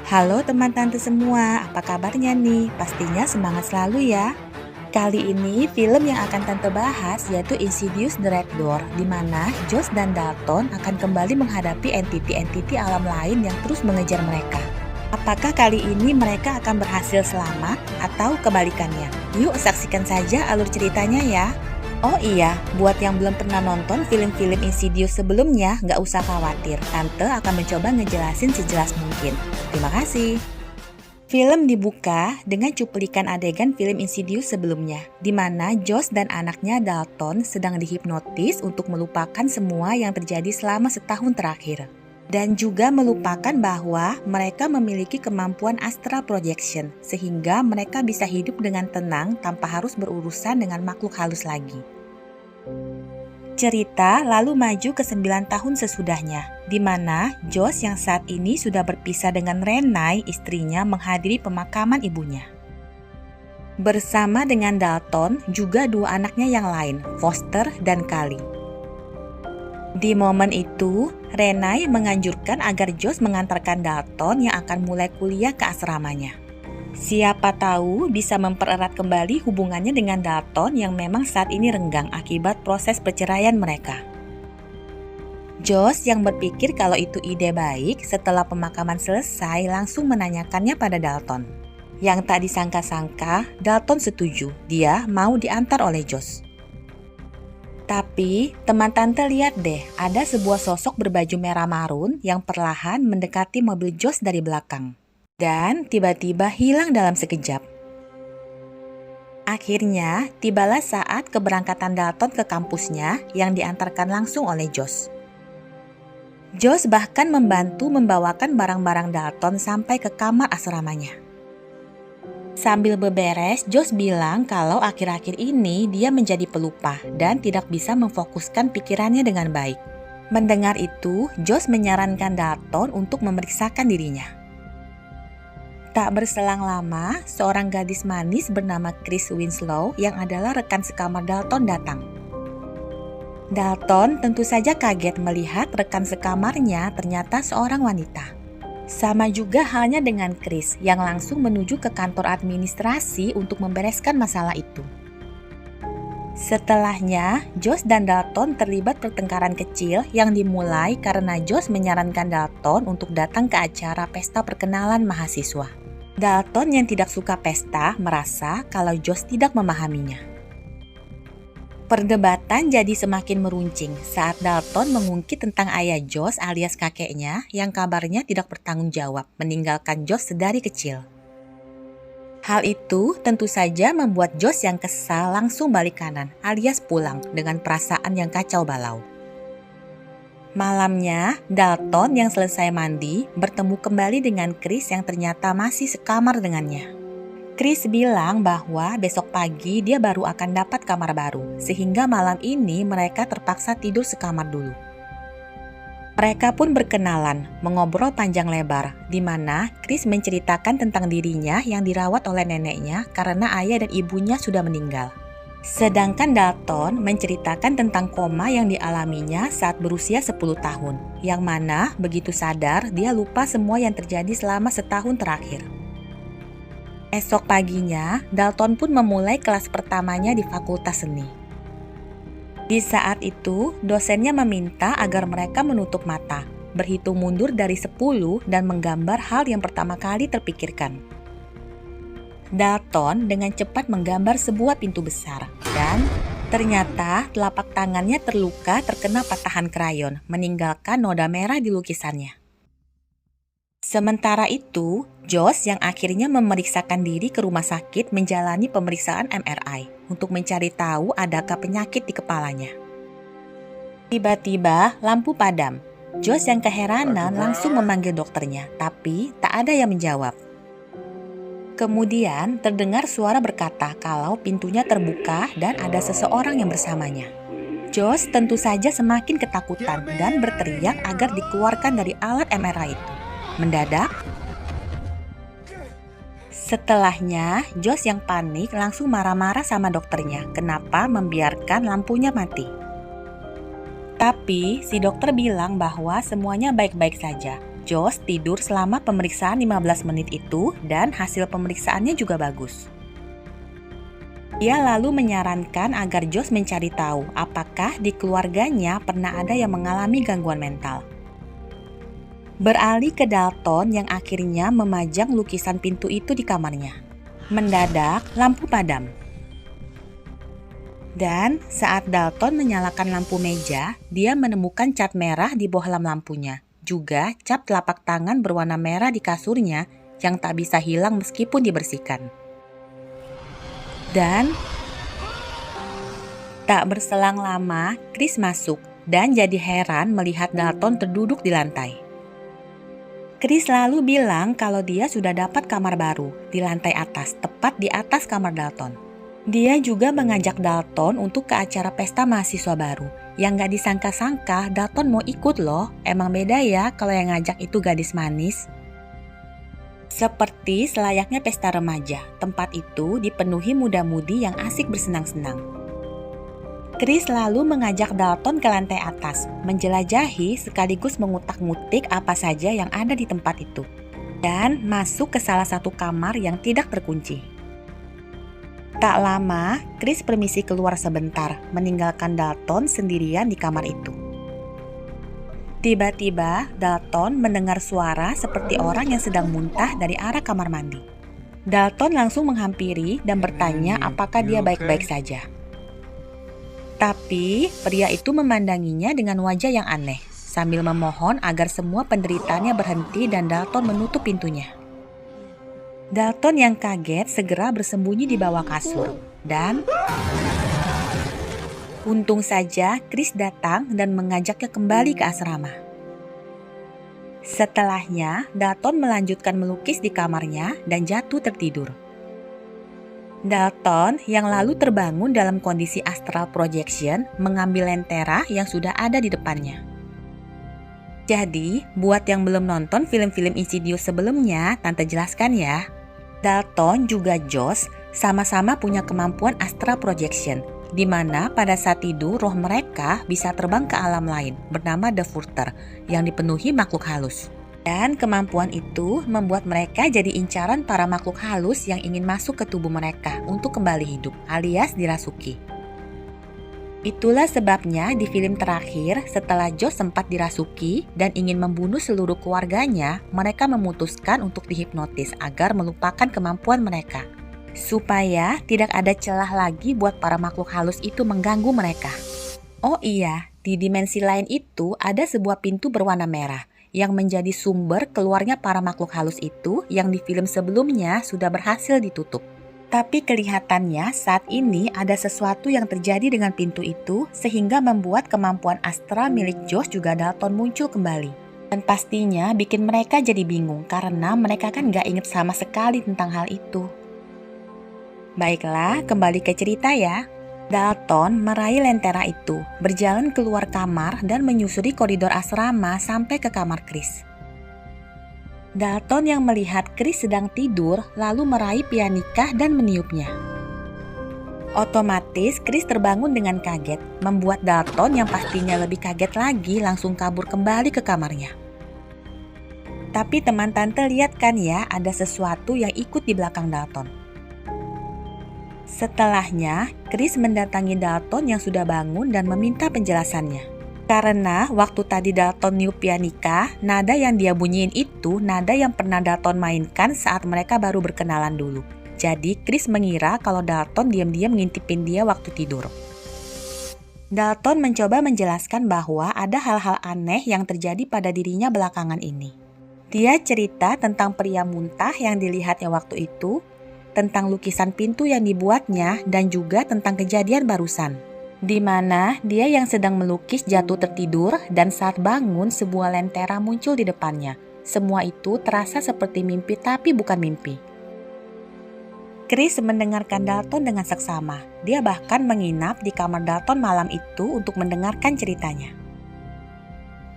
Halo teman tante semua, apa kabarnya nih? Pastinya semangat selalu ya. Kali ini film yang akan tante bahas yaitu Insidious the Red Door, di mana Josh dan Dalton akan kembali menghadapi entiti-entiti alam lain yang terus mengejar mereka. Apakah kali ini mereka akan berhasil selamat atau kebalikannya? Yuk saksikan saja alur ceritanya ya. Oh iya, buat yang belum pernah nonton film-film Insidious sebelumnya, nggak usah khawatir. Tante akan mencoba ngejelasin sejelas mungkin. Terima kasih. Film dibuka dengan cuplikan adegan film Insidious sebelumnya, di mana Josh dan anaknya Dalton sedang dihipnotis untuk melupakan semua yang terjadi selama setahun terakhir. Dan juga melupakan bahwa mereka memiliki kemampuan astral projection, sehingga mereka bisa hidup dengan tenang tanpa harus berurusan dengan makhluk halus lagi. Cerita lalu maju ke 9 tahun sesudahnya, di mana Josh yang saat ini sudah berpisah dengan Renai, istrinya, menghadiri pemakaman ibunya. Bersama dengan Dalton, juga dua anaknya yang lain, Foster dan Kali. Di momen itu, Renai menganjurkan agar Josh mengantarkan Dalton yang akan mulai kuliah ke asramanya. Siapa tahu bisa mempererat kembali hubungannya dengan Dalton yang memang saat ini renggang akibat proses perceraian mereka. Josh yang berpikir kalau itu ide baik, setelah pemakaman selesai langsung menanyakannya pada Dalton. Yang tak disangka-sangka, Dalton setuju, dia mau diantar oleh Josh. Tapi, teman tante lihat deh, ada sebuah sosok berbaju merah marun yang perlahan mendekati mobil Josh dari belakang. Dan tiba-tiba hilang dalam sekejap. Akhirnya, tibalah saat keberangkatan Dalton ke kampusnya yang diantarkan langsung oleh Josh. Josh bahkan membantu membawakan barang-barang Dalton sampai ke kamar asramanya. Sambil beberes, Josh bilang kalau akhir-akhir ini dia menjadi pelupa dan tidak bisa memfokuskan pikirannya dengan baik. Mendengar itu, Josh menyarankan Dalton untuk memeriksakan dirinya. Tak berselang lama, seorang gadis manis bernama Chris Winslow yang adalah rekan sekamar Dalton datang. Dalton tentu saja kaget melihat rekan sekamarnya ternyata seorang wanita. Sama juga halnya dengan Chris yang langsung menuju ke kantor administrasi untuk membereskan masalah itu. Setelahnya, Josh dan Dalton terlibat pertengkaran kecil yang dimulai karena Josh menyarankan Dalton untuk datang ke acara pesta perkenalan mahasiswa. Dalton yang tidak suka pesta merasa kalau Josh tidak memahaminya. Perdebatan jadi semakin meruncing saat Dalton mengungkit tentang ayah Josh alias kakeknya yang kabarnya tidak bertanggung jawab meninggalkan Josh sedari kecil. Hal itu tentu saja membuat Josh yang kesal langsung balik kanan alias pulang dengan perasaan yang kacau balau. Malamnya, Dalton yang selesai mandi bertemu kembali dengan Chris yang ternyata masih sekamar dengannya. Chris bilang bahwa besok pagi dia baru akan dapat kamar baru, sehingga malam ini mereka terpaksa tidur sekamar dulu. Mereka pun berkenalan, mengobrol panjang lebar, di mana Chris menceritakan tentang dirinya yang dirawat oleh neneknya karena ayah dan ibunya sudah meninggal. Sedangkan Dalton menceritakan tentang koma yang dialaminya saat berusia 10 tahun, yang mana begitu sadar dia lupa semua yang terjadi selama setahun terakhir. Esok paginya, Dalton pun memulai kelas pertamanya di Fakultas Seni. Di saat itu, dosennya meminta agar mereka menutup mata, berhitung mundur dari 10 dan menggambar hal yang pertama kali terpikirkan. Dalton dengan cepat menggambar sebuah pintu besar, dan ternyata telapak tangannya terluka terkena patahan krayon, meninggalkan noda merah di lukisannya. Sementara itu, Josh yang akhirnya memeriksakan diri ke rumah sakit menjalani pemeriksaan MRI untuk mencari tahu adakah penyakit di kepalanya. Tiba-tiba lampu padam. Josh yang keheranan langsung memanggil dokternya, tapi tak ada yang menjawab. Kemudian terdengar suara berkata kalau pintunya terbuka dan ada seseorang yang bersamanya. Josh tentu saja semakin ketakutan dan berteriak agar dikeluarkan dari alat MRI itu. Mendadak, setelahnya Josh yang panik langsung marah-marah sama dokternya kenapa membiarkan lampunya mati. Tapi si dokter bilang bahwa semuanya baik-baik saja. Josh tidur selama pemeriksaan 15 menit itu dan hasil pemeriksaannya juga bagus. Dia lalu menyarankan agar Josh mencari tahu apakah di keluarganya pernah ada yang mengalami gangguan mental. Beralih ke Dalton yang akhirnya memajang lukisan pintu itu di kamarnya. Mendadak, lampu padam. Dan saat Dalton menyalakan lampu meja, dia menemukan cat merah di bohlam lampunya. Juga cap telapak tangan berwarna merah di kasurnya yang tak bisa hilang meskipun dibersihkan. Dan tak berselang lama, Chris masuk dan jadi heran melihat Dalton terduduk di lantai. Chris lalu bilang kalau dia sudah dapat kamar baru di lantai atas, tepat di atas kamar Dalton. Dia juga mengajak Dalton untuk ke acara pesta mahasiswa baru. Yang gak disangka-sangka Dalton mau ikut loh. Emang beda ya kalau yang ngajak itu gadis manis. Seperti selayaknya pesta remaja, tempat itu dipenuhi muda-mudi yang asik bersenang-senang. Chris lalu mengajak Dalton ke lantai atas, menjelajahi sekaligus mengutak-ngutik apa saja yang ada di tempat itu. Dan masuk ke salah satu kamar yang tidak terkunci. Tak lama, Chris permisi keluar sebentar, meninggalkan Dalton sendirian di kamar itu. Tiba-tiba, Dalton mendengar suara seperti orang yang sedang muntah dari arah kamar mandi. Dalton langsung menghampiri dan bertanya apakah dia baik-baik saja. Tapi, pria itu memandanginya dengan wajah yang aneh, sambil memohon agar semua penderitaannya berhenti dan Dalton menutup pintunya. Dalton yang kaget segera bersembunyi di bawah kasur dan untung saja Chris datang dan mengajaknya kembali ke asrama. Setelahnya, Dalton melanjutkan melukis di kamarnya dan jatuh tertidur. Dalton yang lalu terbangun dalam kondisi astral projection mengambil lentera yang sudah ada di depannya. Jadi, buat yang belum nonton film-film Insidious sebelumnya, Tante jelaskan ya. Dalton juga Josh sama-sama punya kemampuan astral projection, di mana pada saat tidur roh mereka bisa terbang ke alam lain bernama The Furter yang dipenuhi makhluk halus. Dan kemampuan itu membuat mereka jadi incaran para makhluk halus yang ingin masuk ke tubuh mereka untuk kembali hidup alias dirasuki. Itulah sebabnya di film terakhir setelah Josh sempat dirasuki dan ingin membunuh seluruh keluarganya, mereka memutuskan untuk dihipnotis agar melupakan kemampuan mereka. Supaya tidak ada celah lagi buat para makhluk halus itu mengganggu mereka. Oh iya, di dimensi lain itu ada sebuah pintu berwarna merah yang menjadi sumber keluarnya para makhluk halus itu yang di film sebelumnya sudah berhasil ditutup. Tapi kelihatannya saat ini ada sesuatu yang terjadi dengan pintu itu sehingga membuat kemampuan astral milik Josh juga Dalton muncul kembali. Dan pastinya bikin mereka jadi bingung karena mereka kan gak inget sama sekali tentang hal itu. Baiklah, kembali ke cerita ya. Dalton meraih lentera itu, berjalan keluar kamar dan menyusuri koridor asrama sampai ke kamar Chris. Dalton yang melihat Chris sedang tidur lalu meraih pianika dan meniupnya. Otomatis Chris terbangun dengan kaget, membuat Dalton yang pastinya lebih kaget lagi langsung kabur kembali ke kamarnya. Tapi teman tante lihat kan ya, ada sesuatu yang ikut di belakang Dalton. Setelahnya, Chris mendatangi Dalton yang sudah bangun dan meminta penjelasannya. Karena waktu tadi Dalton niup pianika, nada yang dia bunyiin itu nada yang pernah Dalton mainkan saat mereka baru berkenalan dulu. Jadi Chris mengira kalau Dalton diam-diam ngintipin dia waktu tidur. Dalton mencoba menjelaskan bahwa ada hal-hal aneh yang terjadi pada dirinya belakangan ini. Dia cerita tentang pria muntah yang dilihatnya waktu itu, tentang lukisan pintu yang dibuatnya, dan juga tentang kejadian barusan. Di mana dia yang sedang melukis jatuh tertidur dan saat bangun sebuah lentera muncul di depannya. Semua itu terasa seperti mimpi tapi bukan mimpi. Chris mendengarkan Dalton dengan seksama. Dia bahkan menginap di kamar Dalton malam itu untuk mendengarkan ceritanya.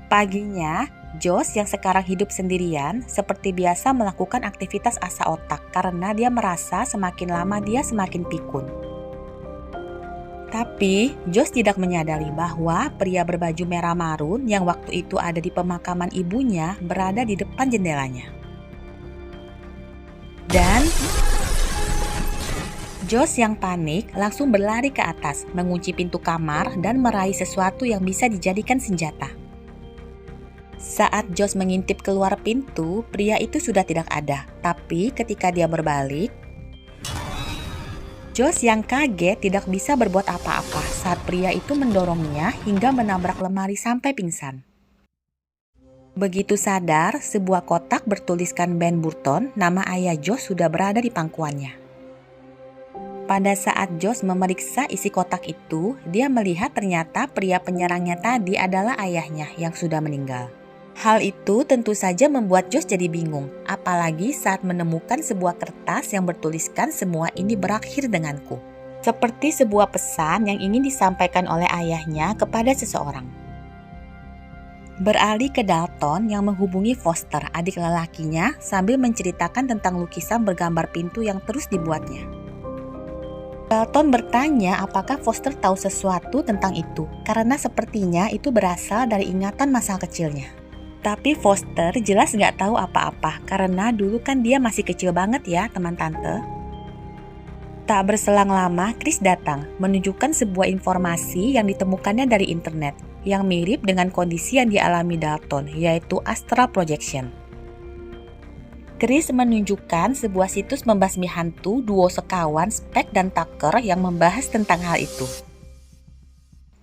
Paginya, Josh yang sekarang hidup sendirian seperti biasa melakukan aktivitas asa otak karena dia merasa semakin lama dia semakin pikun. Tapi Josh tidak menyadari bahwa pria berbaju merah marun yang waktu itu ada di pemakaman ibunya berada di depan jendelanya. Dan Josh yang panik langsung berlari ke atas, mengunci pintu kamar dan meraih sesuatu yang bisa dijadikan senjata. Saat Josh mengintip keluar pintu, pria itu sudah tidak ada. Tapi ketika dia berbalik, Josh yang kaget tidak bisa berbuat apa-apa saat pria itu mendorongnya hingga menabrak lemari sampai pingsan. Begitu sadar, sebuah kotak bertuliskan Ben Burton, nama ayah Josh sudah berada di pangkuannya. Pada saat Josh memeriksa isi kotak itu, dia melihat ternyata pria penyerangnya tadi adalah ayahnya yang sudah meninggal. Hal itu tentu saja membuat Josh jadi bingung, apalagi saat menemukan sebuah kertas yang bertuliskan semua ini berakhir denganku. Seperti sebuah pesan yang ingin disampaikan oleh ayahnya kepada seseorang. Beralih ke Dalton yang menghubungi Foster, adik lelakinya, sambil menceritakan tentang lukisan bergambar pintu yang terus dibuatnya. Dalton bertanya apakah Foster tahu sesuatu tentang itu, karena sepertinya itu berasal dari ingatan masa kecilnya. Tapi Foster jelas nggak tahu apa-apa karena dulu kan dia masih kecil banget ya teman tante. Tak berselang lama Chris datang menunjukkan sebuah informasi yang ditemukannya dari internet yang mirip dengan kondisi yang dialami Dalton, yaitu astral projection. Chris menunjukkan sebuah situs membasmi hantu duo sekawan Speck dan Tucker yang membahas tentang hal itu.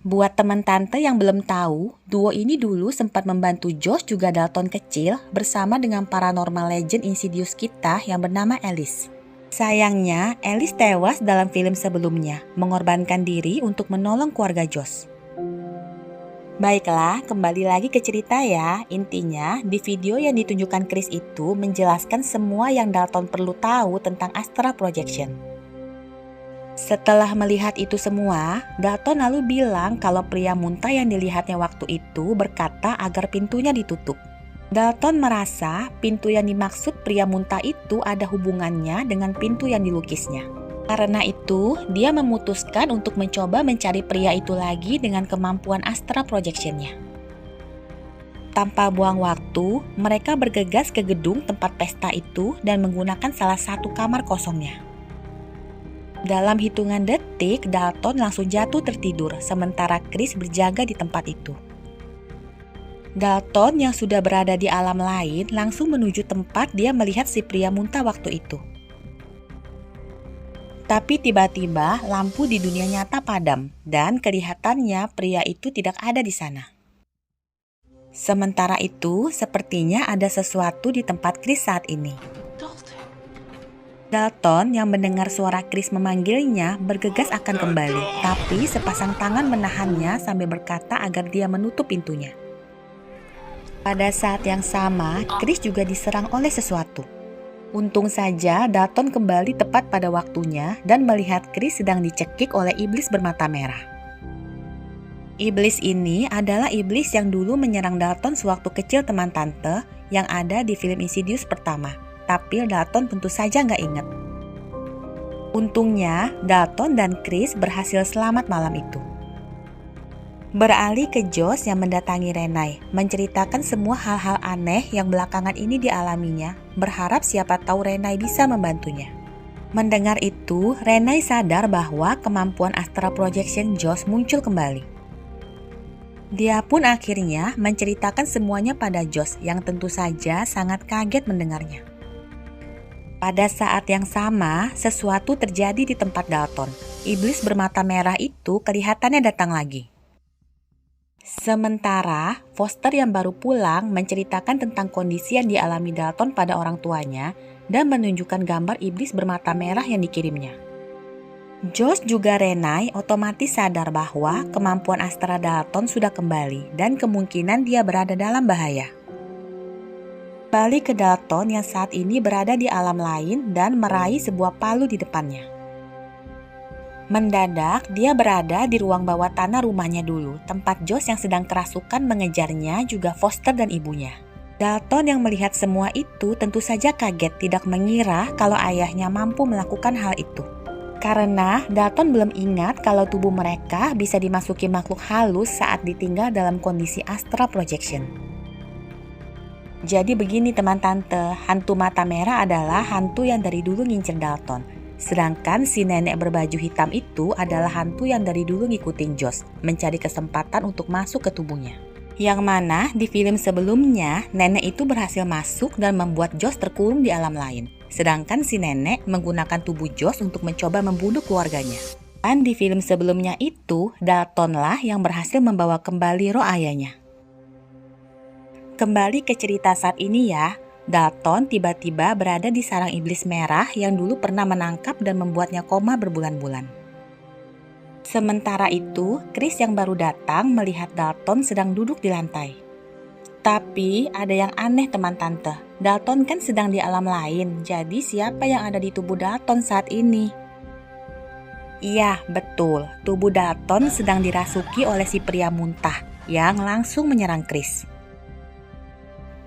Buat teman tante yang belum tahu, duo ini dulu sempat membantu Josh juga Dalton kecil bersama dengan paranormal legend Insidious kita yang bernama Alice. Sayangnya, Alice tewas dalam film sebelumnya, mengorbankan diri untuk menolong keluarga Josh. Baiklah, kembali lagi ke cerita ya. Intinya, di video yang ditunjukkan Chris itu menjelaskan semua yang Dalton perlu tahu tentang astral projection. Setelah melihat itu semua, Dalton lalu bilang kalau pria muntah yang dilihatnya waktu itu berkata agar pintunya ditutup. Dalton merasa pintu yang dimaksud pria muntah itu ada hubungannya dengan pintu yang dilukisnya. Karena itu, dia memutuskan untuk mencoba mencari pria itu lagi dengan kemampuan astral projection-nya. Tanpa buang waktu, mereka bergegas ke gedung tempat pesta itu dan menggunakan salah satu kamar kosongnya. Dalam hitungan detik, Dalton langsung jatuh tertidur, sementara Chris berjaga di tempat itu. Dalton yang sudah berada di alam lain langsung menuju tempat dia melihat si pria muntah waktu itu. Tapi tiba-tiba lampu di dunia nyata padam dan kelihatannya pria itu tidak ada di sana. Sementara itu, sepertinya ada sesuatu di tempat Chris saat ini. Dalton yang mendengar suara Chris memanggilnya bergegas akan kembali, tapi sepasang tangan menahannya sambil berkata agar dia menutup pintunya. Pada saat yang sama, Chris juga diserang oleh sesuatu. Untung saja Dalton kembali tepat pada waktunya dan melihat Chris sedang dicekik oleh iblis bermata merah. Iblis ini adalah iblis yang dulu menyerang Dalton sewaktu kecil teman tante yang ada di film Insidious pertama. Tapi Dalton tentu saja nggak ingat. Untungnya, Dalton dan Chris berhasil selamat malam itu. Beralih ke Josh yang mendatangi Renai, menceritakan semua hal-hal aneh yang belakangan ini dialaminya, berharap siapa tahu Renai bisa membantunya. Mendengar itu, Renai sadar bahwa kemampuan astral projection Josh muncul kembali. Dia pun akhirnya menceritakan semuanya pada Josh yang tentu saja sangat kaget mendengarnya. Pada saat yang sama, sesuatu terjadi di tempat Dalton. Iblis bermata merah itu kelihatannya datang lagi. Sementara, Foster yang baru pulang menceritakan tentang kondisi yang dialami Dalton pada orang tuanya dan menunjukkan gambar iblis bermata merah yang dikirimnya. Josh juga Renai otomatis sadar bahwa kemampuan astral Dalton sudah kembali dan kemungkinan dia berada dalam bahaya. Balik ke Dalton yang saat ini berada di alam lain dan meraih sebuah palu di depannya. Mendadak, dia berada di ruang bawah tanah rumahnya dulu, tempat Josh yang sedang kerasukan mengejarnya juga Foster dan ibunya. Dalton yang melihat semua itu tentu saja kaget, tidak mengira kalau ayahnya mampu melakukan hal itu. Karena Dalton belum ingat kalau tubuh mereka bisa dimasuki makhluk halus saat ditinggal dalam kondisi astral projection. Jadi begini teman tante, hantu mata merah adalah hantu yang dari dulu ngincer Dalton. Sedangkan si nenek berbaju hitam itu adalah hantu yang dari dulu ngikutin Josh, mencari kesempatan untuk masuk ke tubuhnya. Yang mana di film sebelumnya, nenek itu berhasil masuk dan membuat Josh terkurung di alam lain. Sedangkan si nenek menggunakan tubuh Josh untuk mencoba membunuh keluarganya. Dan di film sebelumnya itu, Dalton lah yang berhasil membawa kembali roh ayahnya. Kembali ke cerita saat ini ya, Dalton tiba-tiba berada di sarang iblis merah yang dulu pernah menangkap dan membuatnya koma berbulan-bulan. Sementara itu, Chris yang baru datang melihat Dalton sedang duduk di lantai. Tapi ada yang aneh teman tante, Dalton kan sedang di alam lain, jadi siapa yang ada di tubuh Dalton saat ini? Iya, betul, tubuh Dalton sedang dirasuki oleh si pria muntah yang langsung menyerang Chris.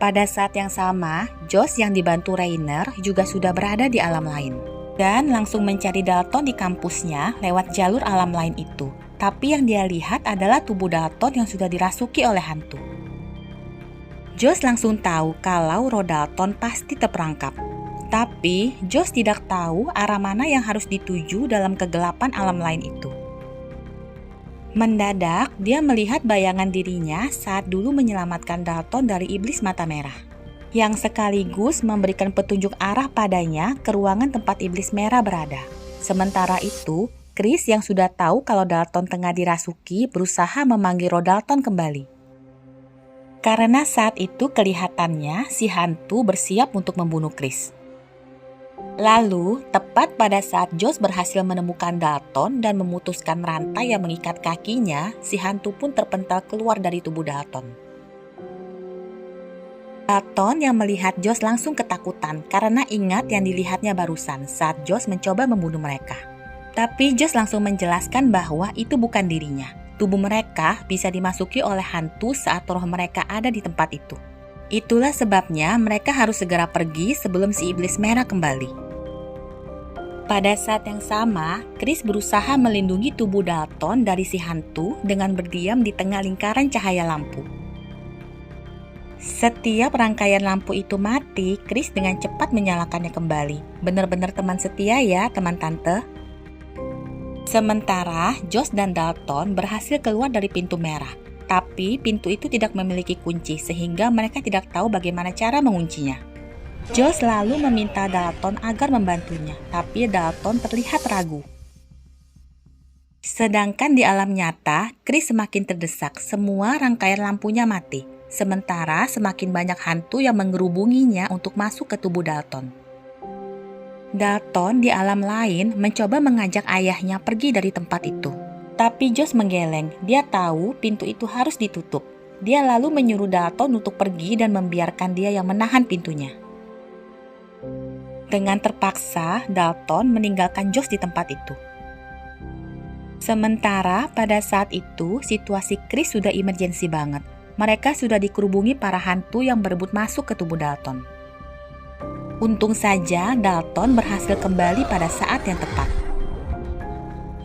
Pada saat yang sama, Josh yang dibantu Rainer juga sudah berada di alam lain. Dan langsung mencari Dalton di kampusnya lewat jalur alam lain itu. Tapi yang dia lihat adalah tubuh Dalton yang sudah dirasuki oleh hantu. Josh langsung tahu kalau roh Dalton pasti terperangkap. Tapi Josh tidak tahu arah mana yang harus dituju dalam kegelapan alam lain itu. Mendadak dia melihat bayangan dirinya saat dulu menyelamatkan Dalton dari iblis mata merah, yang sekaligus memberikan petunjuk arah padanya ke ruangan tempat iblis merah berada. Sementara itu, Chris yang sudah tahu kalau Dalton tengah dirasuki berusaha memanggil roh Dalton kembali. Karena saat itu kelihatannya si hantu bersiap untuk membunuh Chris. Lalu, tepat pada saat Josh berhasil menemukan Dalton dan memutuskan rantai yang mengikat kakinya, si hantu pun terpental keluar dari tubuh Dalton. Dalton yang melihat Josh langsung ketakutan karena ingat yang dilihatnya barusan saat Josh mencoba membunuh mereka. Tapi Josh langsung menjelaskan bahwa itu bukan dirinya. Tubuh mereka bisa dimasuki oleh hantu saat roh mereka ada di tempat itu. Itulah sebabnya mereka harus segera pergi sebelum si iblis merah kembali. Pada saat yang sama, Chris berusaha melindungi tubuh Dalton dari si hantu dengan berdiam di tengah lingkaran cahaya lampu. Setiap rangkaian lampu itu mati, Chris dengan cepat menyalakannya kembali. Benar-benar teman setia ya, teman tante. Sementara Josh dan Dalton berhasil keluar dari pintu merah. Tapi pintu itu tidak memiliki kunci sehingga mereka tidak tahu bagaimana cara menguncinya. Josh lalu meminta Dalton agar membantunya, tapi Dalton terlihat ragu. Sedangkan di alam nyata, Chris semakin terdesak, semua rangkaian lampunya mati. Sementara semakin banyak hantu yang mengerubunginya untuk masuk ke tubuh Dalton. Dalton di alam lain mencoba mengajak ayahnya pergi dari tempat itu. Tapi Josh menggeleng, dia tahu pintu itu harus ditutup. Dia lalu menyuruh Dalton untuk pergi dan membiarkan dia yang menahan pintunya. Dengan terpaksa, Dalton meninggalkan Josh di tempat itu. Sementara pada saat itu, situasi Chris sudah emergensi banget. Mereka sudah dikerubungi para hantu yang berebut masuk ke tubuh Dalton. Untung saja Dalton berhasil kembali pada saat yang tepat.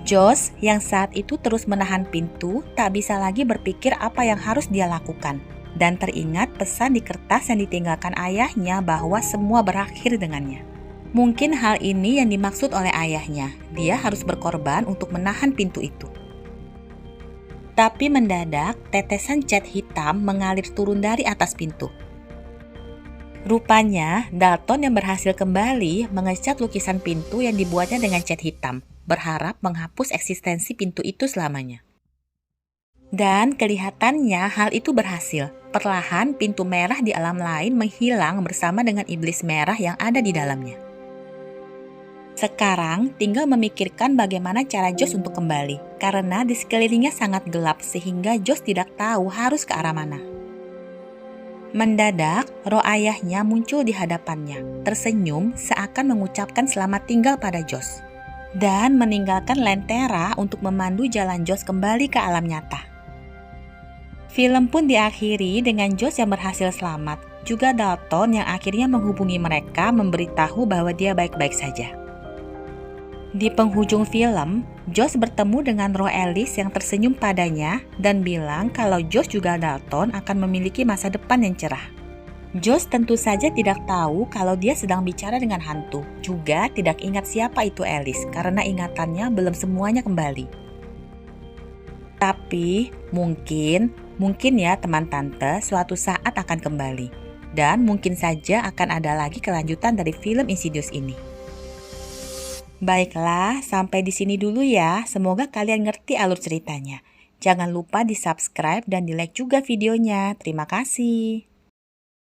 Josh yang saat itu terus menahan pintu tak bisa lagi berpikir apa yang harus dia lakukan. Dan teringat pesan di kertas yang ditinggalkan ayahnya bahwa semua berakhir dengannya. Mungkin hal ini yang dimaksud oleh ayahnya. Dia harus berkorban untuk menahan pintu itu. Tapi mendadak, tetesan cat hitam mengalir turun dari atas pintu. Rupanya, Dalton yang berhasil kembali mengecat lukisan pintu yang dibuatnya dengan cat hitam, berharap menghapus eksistensi pintu itu selamanya. Dan kelihatannya hal itu berhasil. Perlahan pintu merah di alam lain menghilang bersama dengan iblis merah yang ada di dalamnya. Sekarang tinggal memikirkan bagaimana cara Josh untuk kembali, karena di sekelilingnya sangat gelap sehingga Josh tidak tahu harus ke arah mana. Mendadak, roh ayahnya muncul di hadapannya, tersenyum seakan mengucapkan selamat tinggal pada Josh, dan meninggalkan lentera untuk memandu jalan Josh kembali ke alam nyata. Film pun diakhiri dengan Josh yang berhasil selamat, juga Dalton yang akhirnya menghubungi mereka memberitahu bahwa dia baik-baik saja. Di penghujung film, Josh bertemu dengan roh Alice yang tersenyum padanya dan bilang kalau Josh juga Dalton akan memiliki masa depan yang cerah. Josh tentu saja tidak tahu kalau dia sedang bicara dengan hantu, juga tidak ingat siapa itu Alice karena ingatannya belum semuanya kembali. Tapi mungkin ya teman tante suatu saat akan kembali. Dan mungkin saja akan ada lagi kelanjutan dari film Insidious ini. Baiklah, sampai di sini dulu ya. Semoga kalian ngerti alur ceritanya. Jangan lupa di subscribe dan di like juga videonya. Terima kasih.